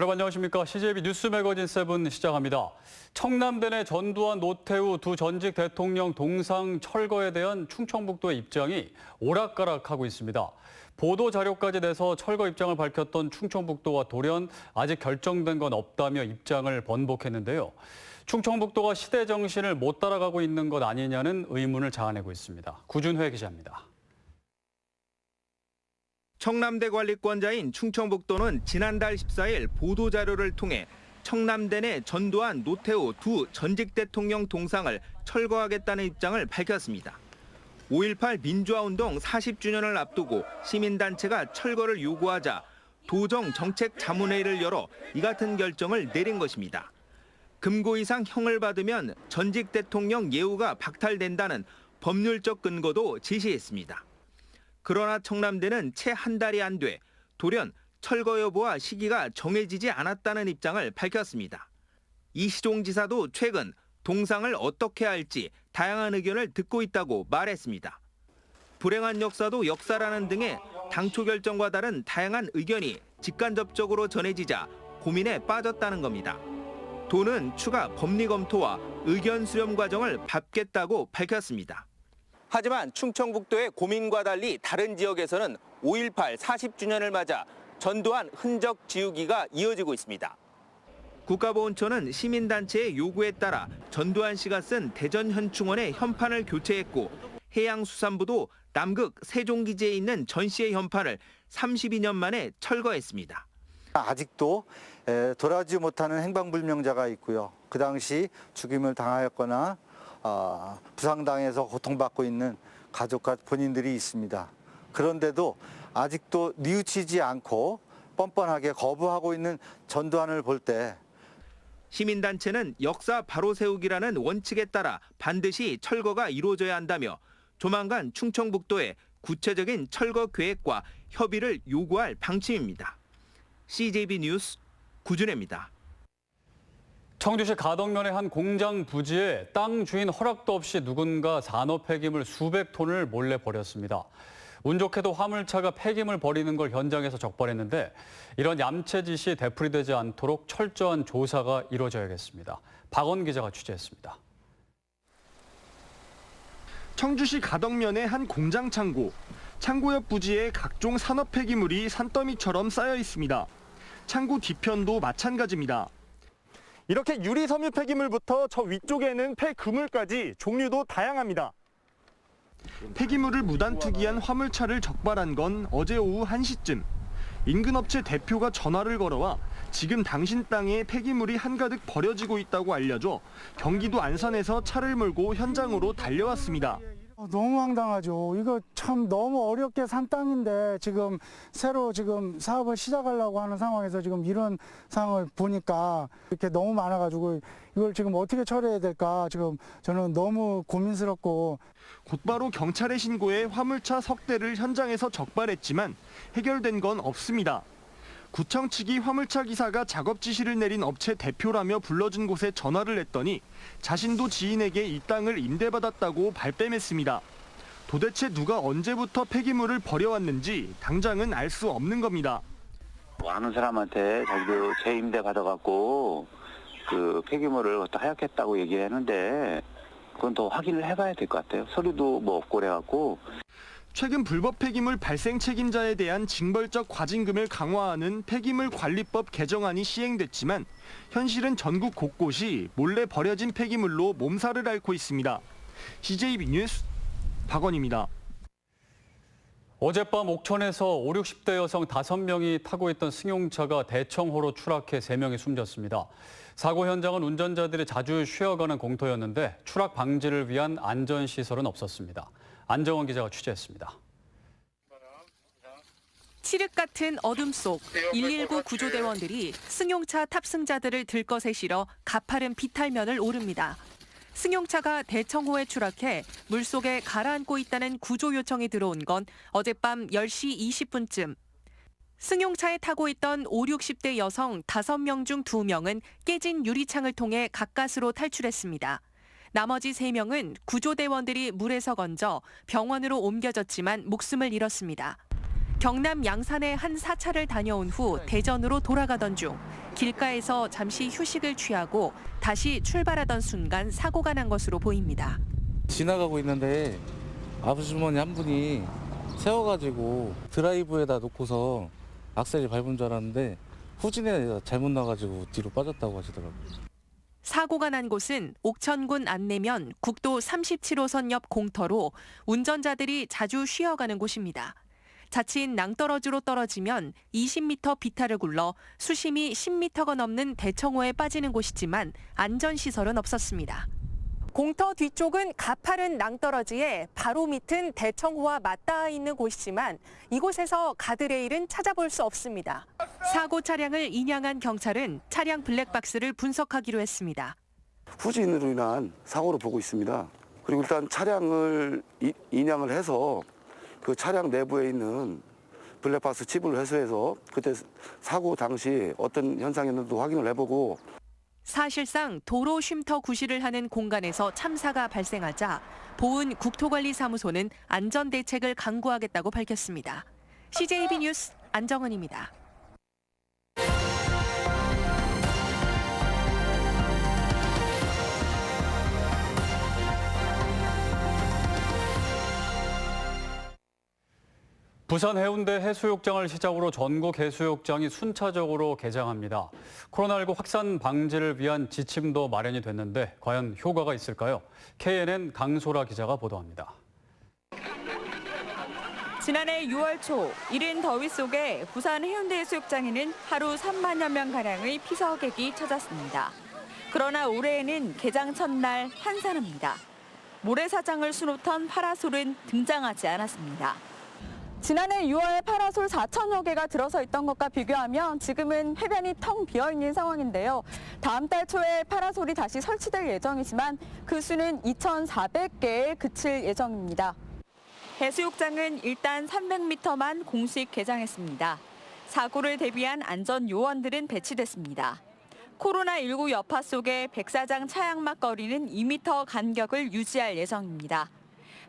여러분 안녕하십니까. CJB 뉴스 매거진 7 시작합니다. 청남대 내 전두환, 노태우 두 전직 대통령 동상 철거에 대한 충청북도의 입장이 오락가락하고 있습니다. 보도 자료까지 내서 철거 입장을 밝혔던 충청북도와 돌연 아직 결정된 건 없다며 입장을 번복했는데요. 충청북도가 시대 정신을 못 따라가고 있는 것 아니냐는 의문을 자아내고 있습니다. 구준회 기자입니다. 청남대 관리권자인 충청북도는 지난달 14일 보도자료를 통해 청남대 내 전두환, 노태우 두 전직 대통령 동상을 철거하겠다는 입장을 밝혔습니다. 5.18 민주화운동 40주년을 앞두고 시민단체가 철거를 요구하자 도정 정책자문회의를 열어 이 같은 결정을 내린 것입니다. 금고 이상 형을 받으면 전직 대통령 예우가 박탈된다는 법률적 근거도 제시했습니다. 그러나 청남대는 채 한 달이 안 돼 돌연 철거 여부와 시기가 정해지지 않았다는 입장을 밝혔습니다. 이시종 지사도 최근 동상을 어떻게 할지 다양한 의견을 듣고 있다고 말했습니다. 불행한 역사도 역사라는 등의 당초 결정과 다른 다양한 의견이 직간접적으로 전해지자 고민에 빠졌다는 겁니다. 도는 추가 법리 검토와 의견 수렴 과정을 밟겠다고 밝혔습니다. 하지만 충청북도의 고민과 달리 다른 지역에서는 5.18 40주년을 맞아 전두환 흔적 지우기가 이어지고 있습니다. 국가보훈처는 시민단체의 요구에 따라 전두환 씨가 쓴 대전현충원의 현판을 교체했고 해양수산부도 남극 세종기지에 있는 전 씨의 현판을 32년 만에 철거했습니다. 아직도 돌아오지 못하는 행방불명자가 있고요. 그 당시 죽임을 당하였거나 부상당해서 고통받고 있는 가족과 본인들이 있습니다. 그런데도 아직도 뉘우치지 않고 뻔뻔하게 거부하고 있는 전두환을 볼 때 시민단체는 역사 바로 세우기라는 원칙에 따라 반드시 철거가 이루어져야 한다며 조만간 충청북도에 구체적인 철거 계획과 협의를 요구할 방침입니다. CJB 뉴스 구준혜입니다. 청주시 가덕면의 한 공장 부지에 땅 주인 허락도 없이 누군가 산업 폐기물 수백 톤을 몰래 버렸습니다. 운 좋게도 화물차가 폐기물 버리는 걸 현장에서 적발했는데 이런 얌체 짓이 되풀이되지 않도록 철저한 조사가 이루어져야겠습니다. 박원 기자가 취재했습니다. 청주시 가덕면의 한 공장 창고. 창고 옆 부지에 각종 산업 폐기물이 산더미처럼 쌓여 있습니다. 창고 뒤편도 마찬가지입니다. 이렇게 유리 섬유 폐기물부터 저 위쪽에는 폐그물까지 종류도 다양합니다. 폐기물을 무단 투기한 화물차를 적발한 건 어제 오후 1시쯤. 인근 업체 대표가 전화를 걸어와 지금 당신 땅에 폐기물이 한가득 버려지고 있다고 알려줘 경기도 안산에서 차를 몰고 현장으로 달려왔습니다. 너무 황당하죠. 이거 참 너무 어렵게 산 땅인데 지금 새로 사업을 시작하려고 하는 상황에서 지금 이런 상황을 보니까 이렇게 너무 많아가지고 이걸 지금 어떻게 처리해야 될까 지금 저는 너무 고민스럽고. 곧바로 경찰에 신고해 화물차 석 대를 현장에서 적발했지만 해결된 건 없습니다. 구청 측이 화물차 기사가 작업 지시를 내린 업체 대표라며 불러준 곳에 전화를 했더니 자신도 지인에게 이 땅을 임대받았다고 발뺌했습니다. 도대체 누가 언제부터 폐기물을 버려왔는지 당장은 알 수 없는 겁니다. 아는 사람한테 자기도 재임대 받아갖고 그 폐기물을 하얗겠다고 얘기했는데 그건 더 확인을 해봐야 될 것 같아요. 서류도 뭐 없고 그래갖고. 최근 불법 폐기물 발생 책임자에 대한 징벌적 과징금을 강화하는 폐기물관리법 개정안이 시행됐지만 현실은 전국 곳곳이 몰래 버려진 폐기물로 몸살을 앓고 있습니다. CJB 뉴스 박원입니다. 어젯밤 옥천에서 5, 60대 여성 5명이 타고 있던 승용차가 대청호로 추락해 3명이 숨졌습니다. 사고 현장은 운전자들이 자주 쉬어가는 공터였는데 추락 방지를 위한 안전시설은 없었습니다. 안정원 기자가 취재했습니다. 칠흑 같은 어둠 속 119 구조대원들이 승용차 탑승자들을 들것에 실어 가파른 비탈면을 오릅니다. 승용차가 대청호에 추락해 물속에 가라앉고 있다는 구조 요청이 들어온 건 어젯밤 10시 20분쯤. 승용차에 타고 있던 5, 60대 여성 5명 중 2명은 깨진 유리창을 통해 가까스로 탈출했습니다. 나머지 3명은 구조대원들이 물에서 건져 병원으로 옮겨졌지만 목숨을 잃었습니다. 경남 양산의 한 사찰을 다녀온 후 대전으로 돌아가던 중 길가에서 잠시 휴식을 취하고 다시 출발하던 순간 사고가 난 것으로 보입니다. 지나가고 있는데 아주머니 한 분이 세워가지고 드라이브에다 놓고서 악셀을 밟은 줄 알았는데 후진에 잘못 나가지고 뒤로 빠졌다고 하시더라고요. 사고가 난 곳은 옥천군 안내면 국도 37호선 옆 공터로 운전자들이 자주 쉬어가는 곳입니다. 자칫 낭떠러지로 떨어지면 20m 비탈을 굴러 수심이 10m가 넘는 대청호에 빠지는 곳이지만 안전시설은 없었습니다. 공터 뒤쪽은 가파른 낭떠러지에 바로 밑은 대청호와 맞닿아 있는 곳이지만 이곳에서 가드레일은 찾아볼 수 없습니다. 사고 차량을 인양한 경찰은 차량 블랙박스를 분석하기로 했습니다. 후진으로 인한 사고로 보고 있습니다. 그리고 일단 차량을 인양을 해서 그 차량 내부에 있는 블랙박스 칩을 회수해서 그때 사고 당시 어떤 현상이었는지 확인을 해보고 사실상 도로 쉼터 구실을 하는 공간에서 참사가 발생하자 보은 국토관리사무소는 안전대책을 강구하겠다고 밝혔습니다. CJB 뉴스 안정은입니다. 부산 해운대 해수욕장을 시작으로 전국 해수욕장이 순차적으로 개장합니다. 코로나19 확산 방지를 위한 지침도 마련이 됐는데 과연 효과가 있을까요? KNN 강소라 기자가 보도합니다. 지난해 6월 초 이른 더위 속에 부산 해운대 해수욕장에는 하루 3만여 명가량의 피서객이 찾았습니다. 그러나 올해에는 개장 첫날 한산합니다. 모래사장을 수놓던 파라솔은 등장하지 않았습니다. 지난해 6월 파라솔 4천여 개가 들어서 있던 것과 비교하면 지금은 해변이 텅 비어있는 상황인데요. 다음 달 초에 파라솔이 다시 설치될 예정이지만 그 수는 2,400개에 그칠 예정입니다. 해수욕장은 일단 300m만 공식 개장했습니다. 사고를 대비한 안전 요원들은 배치됐습니다. 코로나19 여파 속에 백사장 차양막 거리는 2m 간격을 유지할 예정입니다.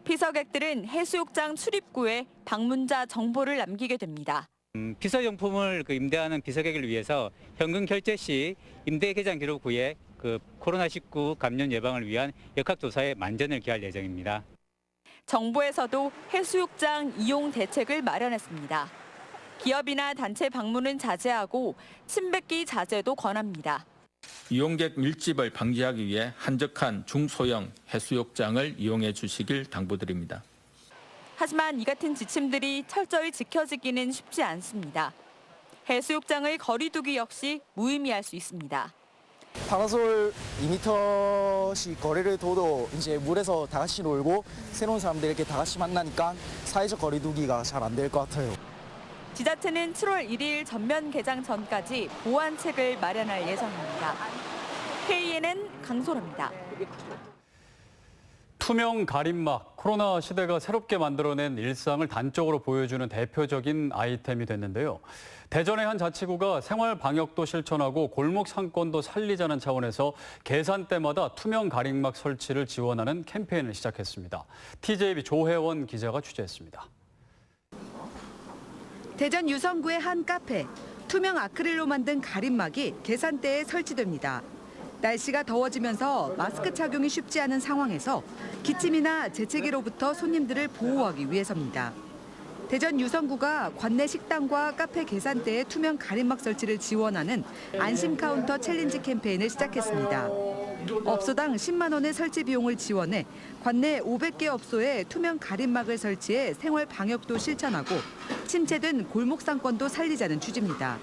피서객들은 해수욕장 출입구에 방문자 정보를 남기게 됩니다. 피서용품을 임대하는 피서객을 위해서 현금 결제 시 임대 개장 기록 후에 코로나19 감염 예방을 위한 역학조사에 만전을 기할 예정입니다. 정부에서도 해수욕장 이용 대책을 마련했습니다. 기업이나 단체 방문은 자제하고 침 뱉기 자제도 권합니다. 이용객 밀집을 방지하기 위해 한적한 중소형 해수욕장을 이용해 주시길 당부드립니다. 하지만 이 같은 지침들이 철저히 지켜지기는 쉽지 않습니다. 해수욕장의 거리 두기 역시 무의미할 수 있습니다. 파라솔 2m씩 거리를 둬도 이제 물에서 다 같이 놀고 새로운 사람들 이렇게 다 같이 만나니까 사회적 거리 두기가 잘 안 될 것 같아요. 지자체는 7월 1일 전면 개장 전까지 보완책을 마련할 예정입니다. KNN 강소라입니다. 투명 가림막, 코로나 시대가 새롭게 만들어낸 일상을 단적으로 보여주는 대표적인 아이템이 됐는데요. 대전의 한 자치구가 생활 방역도 실천하고 골목 상권도 살리자는 차원에서 계산대마다 투명 가림막 설치를 지원하는 캠페인을 시작했습니다. TJB 조혜원 기자가 취재했습니다. 대전 유성구의 한 카페, 투명 아크릴로 만든 가림막이 계산대에 설치됩니다. 날씨가 더워지면서 마스크 착용이 쉽지 않은 상황에서 기침이나 재채기로부터 손님들을 보호하기 위해서입니다. 대전 유성구가 관내 식당과 카페 계산대에 투명 가림막 설치를 지원하는 안심 카운터 챌린지 캠페인을 시작했습니다. 업소당 10만 원의 설치 비용을 지원해 관내 500개 업소에 투명 가림막을 설치해 생활 방역도 실천하고 침체된 골목 상권도 살리자는 취지입니다.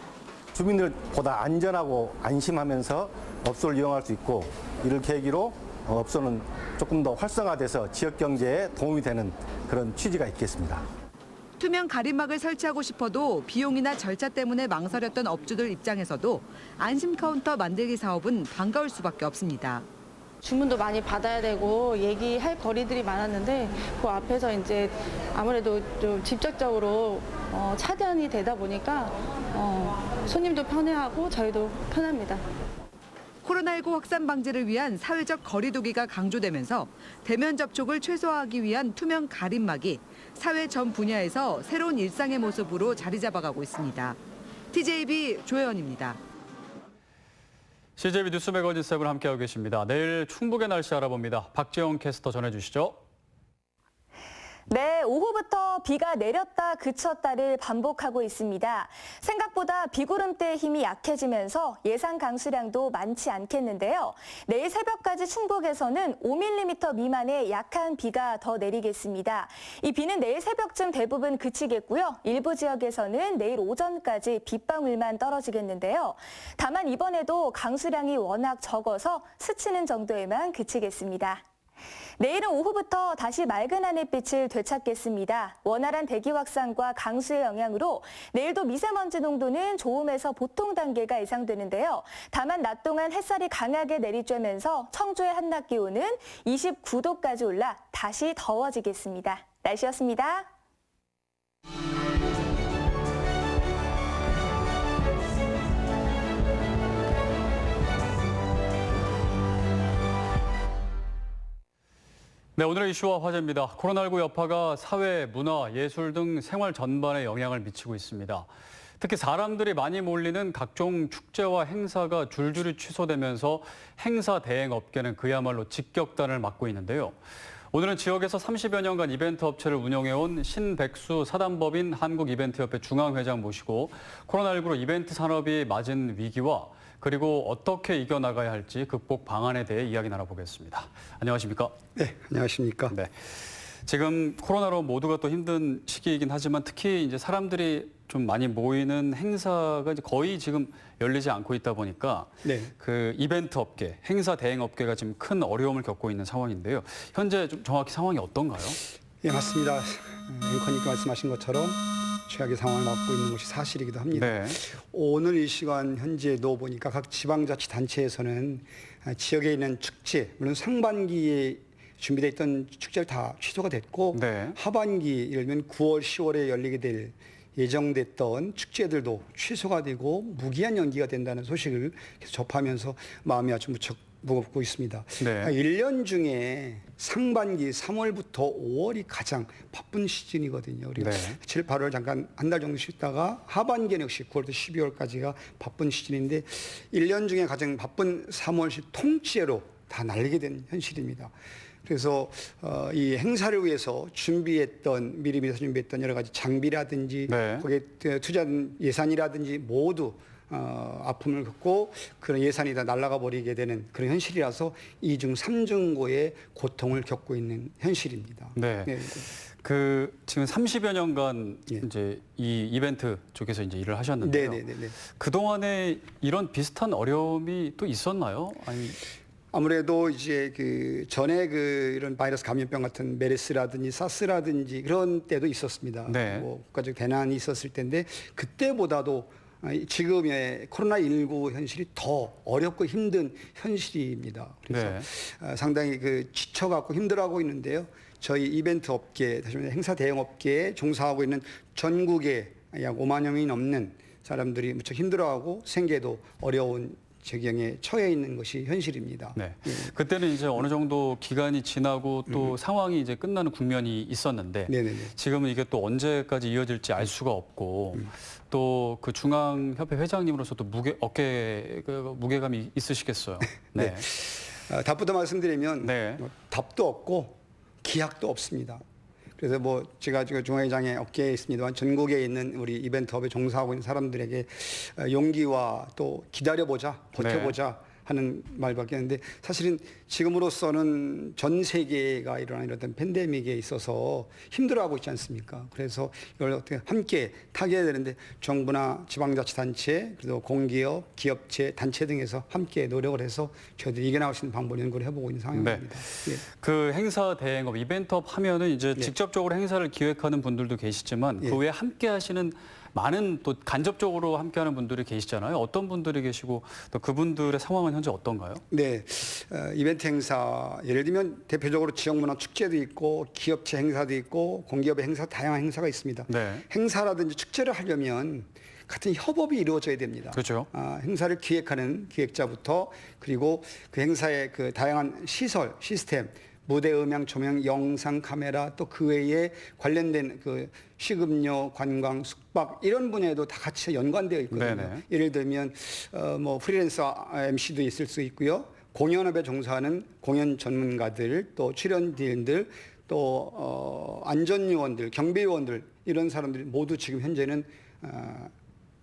주민들보다 안전하고 안심하면서 업소를 이용할 수 있고 이를 계기로 업소는 조금 더 활성화돼서 지역 경제에 도움이 되는 그런 취지가 있겠습니다. 투명 가림막을 설치하고 싶어도 비용이나 절차 때문에 망설였던 업주들 입장에서도 안심 카운터 만들기 사업은 반가울 수밖에 없습니다. 주문도 많이 받아야 되고 얘기할 거리들이 많았는데 그 앞에서 이제 아무래도 좀 직접적으로 차단이 되다 보니까 손님도 편해하고 저희도 편합니다. 코로나19 확산 방지를 위한 사회적 거리 두기가 강조되면서 대면 접촉을 최소화하기 위한 투명 가림막이 사회 전 분야에서 새로운 일상의 모습으로 자리 잡아가고 있습니다. TJB 조혜원입니다. CJB 뉴스 매거진 7 함께하고 계십니다. 내일 충북의 날씨 알아봅니다. 박재영 캐스터 전해주시죠. 네, 오후부터 비가 내렸다 그쳤다를 반복하고 있습니다. 생각보다 비구름대의 힘이 약해지면서 예상 강수량도 많지 않겠는데요. 내일 새벽까지 충북에서는 5mm 미만의 약한 비가 더 내리겠습니다. 이 비는 내일 새벽쯤 대부분 그치겠고요. 일부 지역에서는 내일 오전까지 빗방울만 떨어지겠는데요. 다만 이번에도 강수량이 워낙 적어서 스치는 정도에만 그치겠습니다. 내일은 오후부터 다시 맑은 하늘빛을 되찾겠습니다. 원활한 대기 확산과 강수의 영향으로 내일도 미세먼지 농도는 좋음에서 보통 단계가 예상되는데요. 다만 낮 동안 햇살이 강하게 내리쬐면서 청주의 한낮 기온은 29도까지 올라 다시 더워지겠습니다. 날씨였습니다. 네, 오늘의 이슈와 화제입니다. 코로나19 여파가 사회, 문화, 예술 등 생활 전반에 영향을 미치고 있습니다. 특히 사람들이 많이 몰리는 각종 축제와 행사가 줄줄이 취소되면서 행사 대행 업계는 그야말로 직격탄을 맞고 있는데요. 오늘은 지역에서 30여 년간 이벤트 업체를 운영해온 신백수 사단법인 한국이벤트협회 중앙회장 모시고 코로나19로 이벤트 산업이 맞은 위기와 그리고 어떻게 이겨나가야 할지 극복 방안에 대해 이야기 나눠보겠습니다. 안녕하십니까? 네, 안녕하십니까? 네. 지금 코로나로 모두가 또 힘든 시기이긴 하지만 특히 이제 사람들이 좀 많이 모이는 행사가 이제 거의 지금 열리지 않고 있다 보니까 네. 그 이벤트 업계, 행사 대행 업계가 지금 큰 어려움을 겪고 있는 상황인데요. 현재 좀 정확히 상황이 어떤가요? 예, 맞습니다. 앵커님께 말씀하신 것처럼 최악의 상황을 맞고 있는 것이 사실이기도 합니다. 네. 오늘 이 시간 현재도 보니까 각 지방자치단체에서는 지역에 있는 축제, 물론 상반기에 준비되어 있던 축제를 다 취소가 됐고 네. 하반기, 예를 들면 9월, 10월에 열리게 될 예정됐던 축제들도 취소가 되고 무기한 연기가 된다는 소식을 계속 접하면서 마음이 아주 무척 무겁고 있습니다. 네. 1년 중에 상반기 3월부터 5월이 가장 바쁜 시즌이거든요. 그리고 네. 7, 8월 잠깐 한 달 정도 쉬다가 하반기는 역시 9월부터 12월까지가 바쁜 시즌인데 1년 중에 가장 바쁜 3월시 통째로 다 날리게 된 현실입니다. 그래서 이 행사를 위해서 미리 준비했던 여러 가지 장비라든지 네. 거기에 투자한 예산이라든지 모두 아픔을 겪고 그런 예산이 다 날아가 버리게 되는 그런 현실이라서 2중, 3중고의 고통을 겪고 있는 현실입니다. 네. 네. 그 지금 30여 년간 예. 이제 이 이벤트 쪽에서 이제 일을 하셨는데요. 네. 그 동안에 이런 비슷한 어려움이 또 있었나요? 아니. 아무래도 이제 그 전에 그 이런 바이러스 감염병 같은 메르스라든지 사스라든지 그런 때도 있었습니다. 네. 뭐 국가적 대난이 있었을 텐데 그때보다도 지금의 코로나19 현실이 더 어렵고 힘든 현실입니다. 그래서 네. 상당히 그 지쳐갖고 힘들어하고 있는데요. 저희 이벤트 업계, 다시 말해 행사 대행 업계에 종사하고 있는 전국에 약 5만여 명이 넘는 사람들이 무척 힘들어하고 생계도 어려운 지경에 처해 있는 것이 현실입니다. 네. 그때는 이제 어느 정도 기간이 지나고 또 상황이 이제 끝나는 국면이 있었는데 네네네. 지금은 이게 또 언제까지 이어질지 알 수가 없고 또 그 중앙협회 회장님으로서 또 무게감이 있으시겠어요. 네. 답부터 말씀드리면 네. 답도 없고 기약도 없습니다. 그래서 뭐 제가 지금 중앙회장의 업계에 있습니다만 전국에 있는 우리 이벤트업에 종사하고 있는 사람들에게 용기와 또 기다려보자, 버텨보자 하는 말밖에 없는데 사실은 지금으로서는 전 세계가 일어나는 이런 팬데믹에 있어서 힘들어하고 있지 않습니까? 그래서 이걸 어떻게 함께 타개해야 되는데 정부나 지방자치단체, 그리고 공기업, 기업체, 단체 등에서 함께 노력을 해서 저희들이 이겨나갈 수 있는 방법을 연구를 해보고 있는 상황입니다. 네. 그 행사 대행업, 이벤트업 하면은 이제 직접적으로 행사를 기획하는 분들도 계시지만 그 외에 함께 하시는 많은 또 간접적으로 함께하는 분들이 계시잖아요. 어떤 분들이 계시고 또 그분들의 상황은 현재 어떤가요? 네, 이벤트 행사 예를 들면 대표적으로 지역문화 축제도 있고 기업체 행사도 있고 공기업의 행사 다양한 행사가 있습니다. 네. 행사라든지 축제를 하려면 같은 협업이 이루어져야 됩니다. 그렇죠. 행사를 기획하는 기획자부터 그리고 그 행사의 그 다양한 시설, 시스템 무대 음향, 조명, 영상, 카메라 또 그 외에 관련된 그 식음료, 관광, 숙박 이런 분야에도 다 같이 연관되어 있거든요. 네네. 예를 들면 뭐 프리랜서 MC도 있을 수 있고요. 공연업에 종사하는 공연 전문가들, 또 출연진들, 또 안전요원들, 경비요원들 이런 사람들이 모두 지금 현재는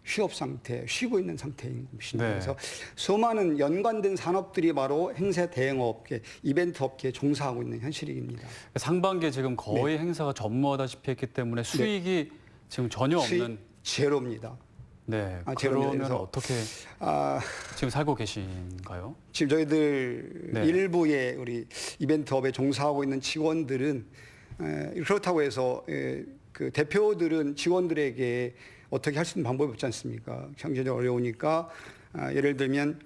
휴업 상태, 쉬고 있는 상태인 것입니다. 네. 그래서 수많은 연관된 산업들이 바로 행사 대행업계, 이벤트 업계에 종사하고 있는 현실입니다. 상반기에 지금 거의 행사가 전무하다시피 했기 때문에 수익이 지금 전혀 없는 수익 제로입니다. 네. 제로입니다. 그러면 그래서 어떻게 지금 살고 계신가요? 지금 저희들 네. 일부의 우리 이벤트업에 종사하고 있는 직원들은 그렇다고 해서 그 대표들은 직원들에게 어떻게 할 수 있는 방법이 없지 않습니까? 경제적으로 어려우니까 예를 들면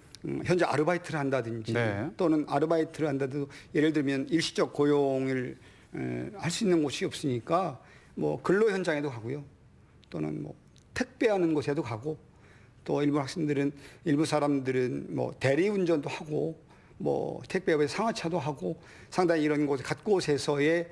현재 아르바이트를 한다든지 네. 또는 아르바이트를 한다도 예를 들면 일시적 고용을 할 수 있는 곳이 없으니까 뭐 근로 현장에도 가고요. 또는 뭐 택배하는 곳에도 가고 또 일부 사람들은 뭐 대리운전도 하고 뭐 택배업에 상하차도 하고 상당히 이런 곳곳에서의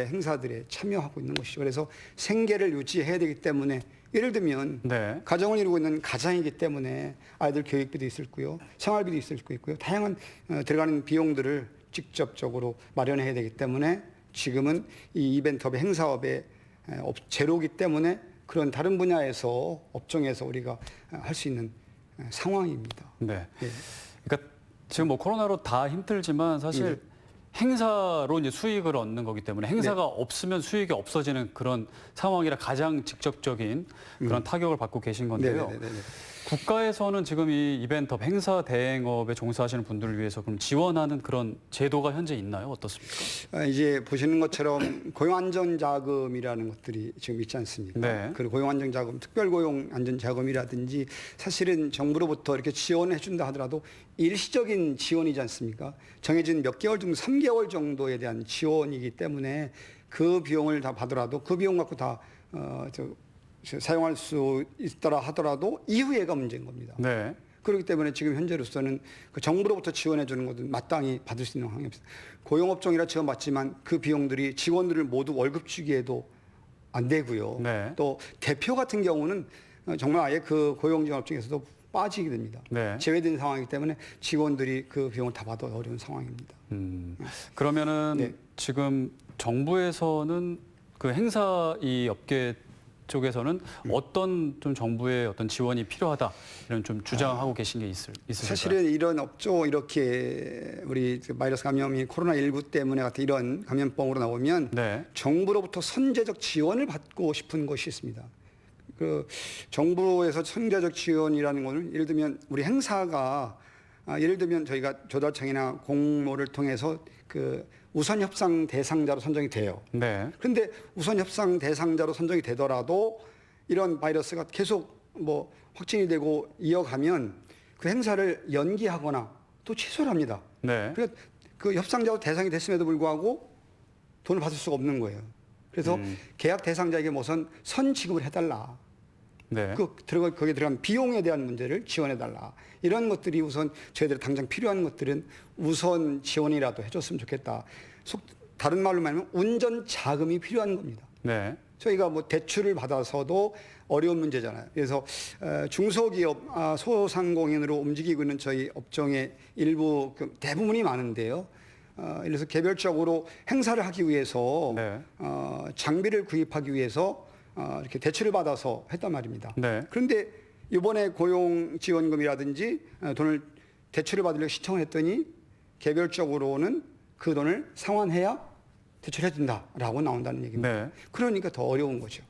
행사들에 참여하고 있는 것이죠. 그래서 생계를 유지해야 되기 때문에 예를 들면 네. 가정을 이루고 있는 가장이기 때문에 아이들 교육비도 있을 거고요. 생활비도 있을 거 있고요. 다양한 들어가는 비용들을 직접적으로 마련해야 되기 때문에 지금은 이 이벤트업의 행사업의 제로기 때문에 그런 다른 분야에서 업종에서 우리가 할 수 있는 상황입니다. 네. 예. 그러니까 지금 뭐 코로나로 다 힘들지만 사실 행사로 이제 수익을 얻는 거기 때문에 행사가 없으면 수익이 없어지는 그런 상황이라 가장 직접적인 그런 타격을 받고 계신 건데요. 네네네네. 국가에서는 지금 이 이벤트업, 행사 대행업에 종사하시는 분들을 위해서 그럼 지원하는 그런 제도가 현재 있나요? 어떻습니까? 이제 보시는 것처럼 고용안전자금이라는 것들이 지금 있지 않습니까? 네. 그 고용안전자금, 특별고용안전자금이라든지 사실은 정부로부터 이렇게 지원해 준다 하더라도 일시적인 지원이지 않습니까? 정해진 몇 개월 정도, 3개월 정도에 대한 지원이기 때문에 그 비용을 다 받더라도 그 비용 갖고 다 사용할 수 있더라 하더라도 이후에가 문제인 겁니다. 네. 그렇기 때문에 지금 현재로서는 그 정부로부터 지원해 주는 것은 마땅히 받을 수 있는 환경입니다. 고용업종이라 지원받지만 그 비용들이 직원들을 모두 월급 주기에도 안 되고요. 네. 또 대표 같은 경우는 정말 아예 그 고용지원업종에서도 빠지게 됩니다. 네. 제외된 상황이기 때문에 직원들이 그 비용을 다 받아 어려운 상황입니다. 그러면은 네. 지금 정부에서는 그 행사 이 업계 쪽에서는 어떤 좀 정부의 어떤 지원이 필요하다 이런 좀 주장하고 계신 게 있으실까요? 사실은 이런 업종 이렇게 우리 바이러스 감염이 코로나19 때문에 같은 이런 감염병으로 나오면 네. 정부로부터 선제적 지원을 받고 싶은 것이 있습니다. 그 정부에서 선제적 지원이라는 것은 예를 들면 우리 행사가 예를 들면 저희가 조달청이나 공모를 통해서 그 우선 협상 대상자로 선정이 돼요. 네. 그런데 우선 협상 대상자로 선정이 되더라도 이런 바이러스가 계속 뭐 확진이 되고 이어가면 그 행사를 연기하거나 또 취소를 합니다. 네. 그러니까 그 협상자로 대상이 됐음에도 불구하고 돈을 받을 수가 없는 거예요. 그래서 계약 대상자에게 우선 선 지급을 해달라. 네. 거기에 들어간 비용에 대한 문제를 지원해달라. 이런 것들이 우선 저희들 당장 필요한 것들은 우선 지원이라도 해줬으면 좋겠다. 다른 말로 말하면 운전 자금이 필요한 겁니다. 네. 저희가 뭐 대출을 받아서도 어려운 문제잖아요. 그래서 중소기업, 소상공인으로 움직이고 있는 저희 업종의 일부 대부분이 많은데요. 그래서 개별적으로 행사를 하기 위해서 네. 장비를 구입하기 위해서 이렇게 대출을 받아서 했단 말입니다. 네. 그런데 이번에 고용지원금이라든지 돈을 대출을 받으려고 신청을 했더니 개별적으로는 그 돈을 상환해야 대출해 준다라고 나온다는 얘기입니다. 네. 그러니까 더 어려운 거죠.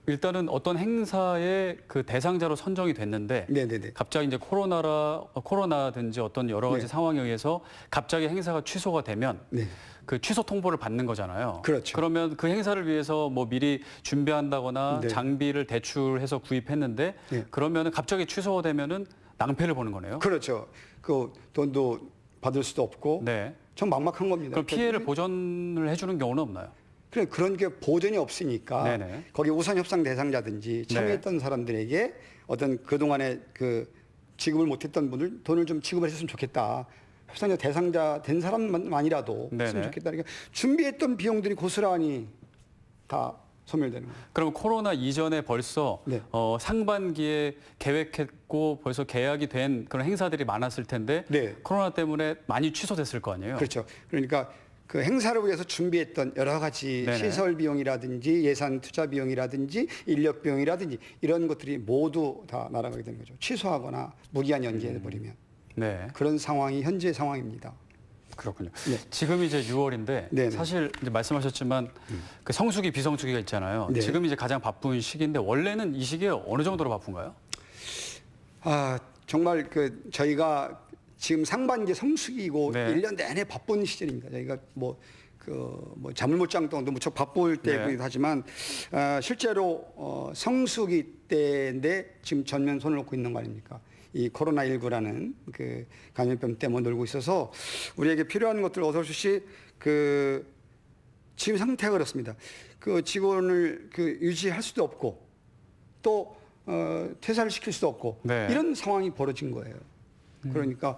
일단은 어떤 행사의 그 대상자로 선정이 됐는데 네네네. 갑자기 이제 코로나든지 어떤 여러 가지 네. 상황에 의해서 갑자기 행사가 취소가 되면 네. 그 취소 통보를 받는 거잖아요. 그렇죠. 그러면 그 행사를 위해서 뭐 미리 준비한다거나 네. 장비를 대출해서 구입했는데 네. 그러면은 갑자기 취소가 되면은 낭패를 보는 거네요. 그렇죠. 그 돈도 받을 수도 없고 네. 좀 막막한 겁니다. 그럼 피해를 보전을 해주는 경우는 없나요? 그런 게 보전이 없으니까 네네. 거기 우선 협상 대상자든지 참여했던 사람들에게 어떤 그동안에 그 지급을 못했던 분들 돈을 좀 지급을 했으면 좋겠다. 협상자 대상자 된 사람만이라도 했으면 좋겠다. 그러니까 준비했던 비용들이 고스란히 다 소멸되는 거예요. 그럼 코로나 이전에 벌써 상반기에 계획했고 벌써 계약이 된 그런 행사들이 많았을 텐데 코로나 때문에 많이 취소됐을 거 아니에요? 그렇죠. 그러니까 그 행사를 위해서 준비했던 여러 가지 시설 비용이라든지 예산 투자 비용이라든지 인력 비용이라든지 이런 것들이 모두 다 날아가게 되는 거죠. 취소하거나 무기한 연기해 버리면 그런 상황이 현재 상황입니다. 그렇군요. 지금 이제 6월인데 사실 이제 말씀하셨지만 그 성수기 비성수기가 있잖아요. 지금 이제 가장 바쁜 시기인데 원래는 이 시기에 어느 정도로 바쁜가요? 정말 그 저희가 지금 상반기 성수기고 1년 내내 바쁜 시절입니다. 저희가 뭐 잠을 못 자는 동안도 무척 바쁠 때이기도 하지만 실제로 성수기 때인데 지금 전면 손을 놓고 있는 거 아닙니까? 이 코로나19라는 그 감염병 때문에 놀고 있어서 우리에게 필요한 것들 어설프이 그 지금 상태가 그렇습니다. 그 직원을 그 유지할 수도 없고 또 퇴사를 시킬 수도 없고 이런 상황이 벌어진 거예요. 그러니까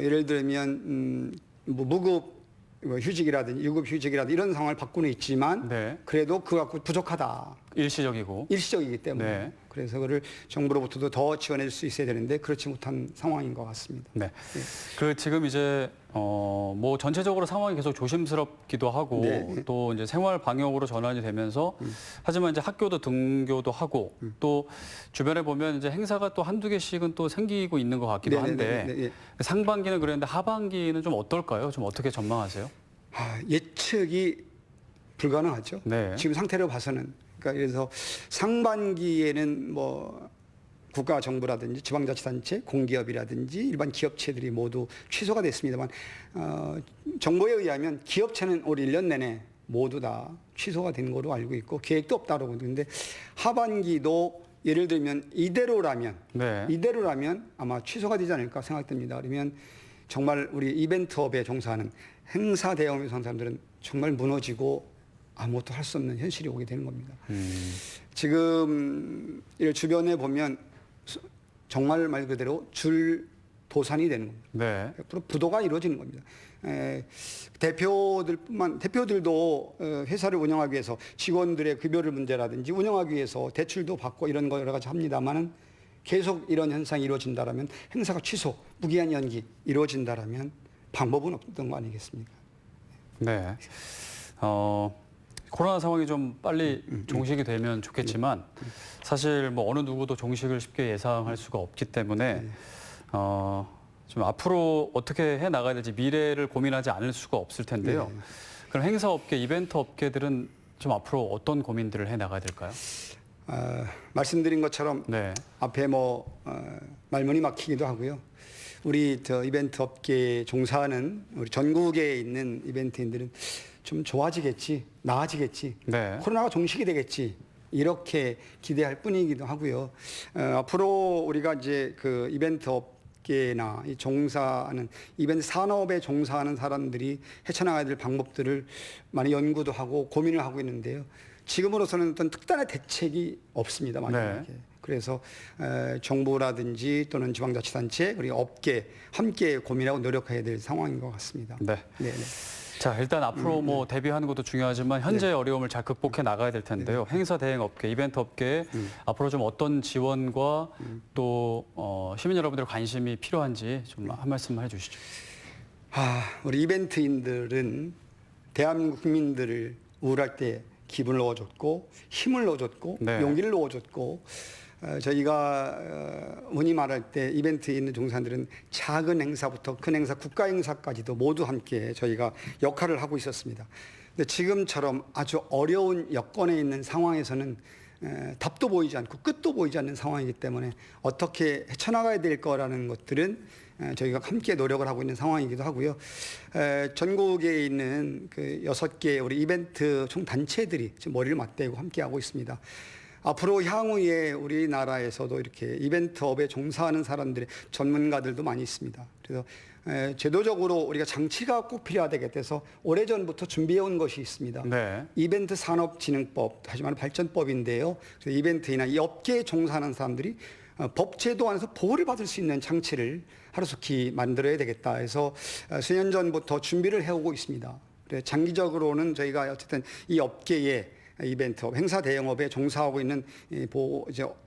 예를 들면 뭐 무급 휴직이라든지 유급 휴직이라든지 이런 상황을 바꾸는 있지만 그래도 그거 갖고 부족하다. 일시적이기 때문에 그래서 그를 정부로부터도 더 지원해 줄 수 있어야 되는데 그렇지 못한 상황인 것 같습니다. 그 지금 이제 뭐 전체적으로 상황이 계속 조심스럽기도 하고 또 이제 생활 방역으로 전환이 되면서 하지만 이제 학교도 등교도 하고 또 주변에 보면 이제 행사가 또 한두 개씩은 또 생기고 있는 것 같기도 한데 상반기는 그랬는데 하반기는 좀 어떨까요? 좀 어떻게 전망하세요? 예측이 불가능하죠. 지금 상태로 봐서는. 그러니까 그래서 상반기에는 뭐 국가 정부라든지 지방자치단체, 공기업이라든지 일반 기업체들이 모두 취소가 됐습니다만 정보에 의하면 기업체는 올 1년 내내 모두 다 취소가 된 거로 알고 있고 계획도 없다고 그러는데 하반기도 예를 들면 이대로라면 아마 취소가 되지 않을까 생각됩니다. 그러면 정말 우리 이벤트업에 종사하는 행사 대형에 종사하는 사람들은 정말 무너지고 아무것도 할 수 없는 현실이 오게 되는 겁니다. 지금 주변에 보면 정말 말 그대로 줄도산이 되는 겁니다. 부도가 이루어지는 겁니다. 대표들도 회사를 운영하기 위해서 직원들의 급여를 문제라든지 운영하기 위해서 대출도 받고 이런 거 여러 가지 합니다만은 계속 이런 현상이 이루어진다라면 행사가 취소, 무기한 연기 이루어진다라면 방법은 없던 거 아니겠습니까? 코로나 상황이 좀 빨리 종식이 되면 좋겠지만 사실 뭐 어느 누구도 종식을 쉽게 예상할 수가 없기 때문에 좀 앞으로 어떻게 해 나가야 될지 미래를 고민하지 않을 수가 없을 텐데요. 그럼 행사업계, 이벤트 업계들은 좀 앞으로 어떤 고민들을 해 나가야 될까요? 말씀드린 것처럼 앞에 말문이 막히기도 하고요. 우리 이벤트 업계에 종사하는 우리 전국에 있는 이벤트인들은 좀 좋아지겠지, 나아지겠지, 코로나가 종식이 되겠지 이렇게 기대할 뿐이기도 하고요. 앞으로 우리가 이제 그 이벤트 업계나 이 종사하는 이벤트 산업에 종사하는 사람들이 헤쳐나가야 될 방법들을 많이 연구도 하고 고민을 하고 있는데요. 지금으로서는 어떤 특단의 대책이 없습니다. 마지막에. 그래서 정부라든지 또는 지방자치단체 그리고 업계 함께 고민하고 노력해야 될 상황인 것 같습니다. 자, 일단 앞으로 뭐 대비하는 것도 중요하지만 현재의 어려움을 잘 극복해 나가야 될 텐데요. 행사 대행 업계, 이벤트 업계에 앞으로 좀 어떤 지원과 또 시민 여러분들의 관심이 필요한지 좀 한 말씀만 해주시죠. 우리 이벤트인들은 대한민국 국민들을 우울할 때 기분을 넣어줬고 힘을 넣어줬고 용기를 넣어줬고 저희가 흔히 말할 때 이벤트에 있는 종사들은 작은 행사부터 큰 행사, 국가 행사까지도 모두 함께 저희가 역할을 하고 있었습니다. 근데 지금처럼 아주 어려운 여건에 있는 상황에서는 답도 보이지 않고 끝도 보이지 않는 상황이기 때문에 어떻게 헤쳐나가야 될 거라는 것들은 저희가 함께 노력을 하고 있는 상황이기도 하고요. 전국에 있는 그 6개 우리 이벤트 총단체들이 지금 머리를 맞대고 함께 하고 있습니다. 앞으로 향후에 우리나라에서도 이렇게 이벤트업에 종사하는 사람들의 전문가들도 많이 있습니다. 그래서 제도적으로 우리가 장치가 꼭 필요하다고 해서 오래전부터 준비해온 것이 있습니다. 이벤트 산업진흥법, 하지만 발전법인데요. 그래서 이벤트나 이 업계에 종사하는 사람들이 법 제도 안에서 보호를 받을 수 있는 장치를 하루속히 만들어야 되겠다 해서 수년 전부터 준비를 해오고 있습니다. 장기적으로는 저희가 어쨌든 이 업계의 이벤트업, 행사 대형업에 종사하고 있는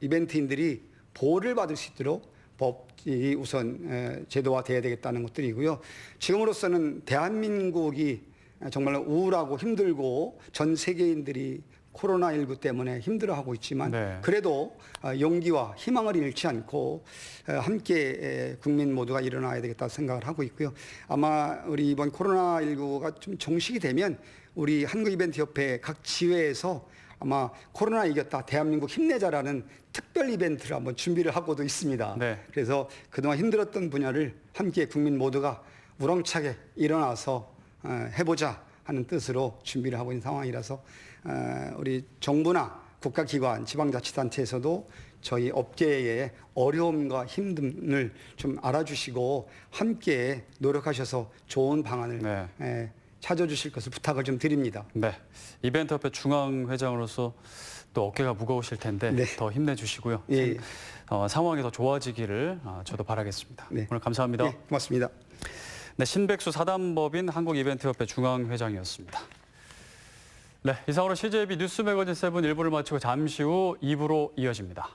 이벤트인들이 보호를 받을 수 있도록 법이 우선 제도화돼야 되겠다는 것들이고요. 지금으로서는 대한민국이 정말 우울하고 힘들고 전 세계인들이 코로나19 때문에 힘들어하고 있지만 그래도 용기와 희망을 잃지 않고 함께 국민 모두가 일어나야 되겠다 생각을 하고 있고요. 아마 우리 이번 코로나19가 좀 종식이 되면 우리 한국이벤트협회 각 지회에서 아마 코로나 이겼다 대한민국 힘내자라는 특별 이벤트를 한번 준비를 하고도 있습니다. 그래서 그동안 힘들었던 분야를 함께 국민 모두가 우렁차게 일어나서 해보자 하는 뜻으로 준비를 하고 있는 상황이라서 우리 정부나 국가기관, 지방자치단체에서도 저희 업계의 어려움과 힘듦을 좀 알아주시고 함께 노력하셔서 좋은 방안을 찾아주실 것을 부탁을 좀 드립니다. 네, 이벤트협회 중앙회장으로서 또 어깨가 무거우실 텐데 더 힘내주시고요. 상황이 더 좋아지기를 저도 바라겠습니다. 오늘 감사합니다. 고맙습니다. 네, 신백수 사단법인 한국이벤트협회 중앙회장이었습니다. 네, 이상으로 CJB 뉴스 매거진 7 1부를 마치고 잠시 후 2부로 이어집니다.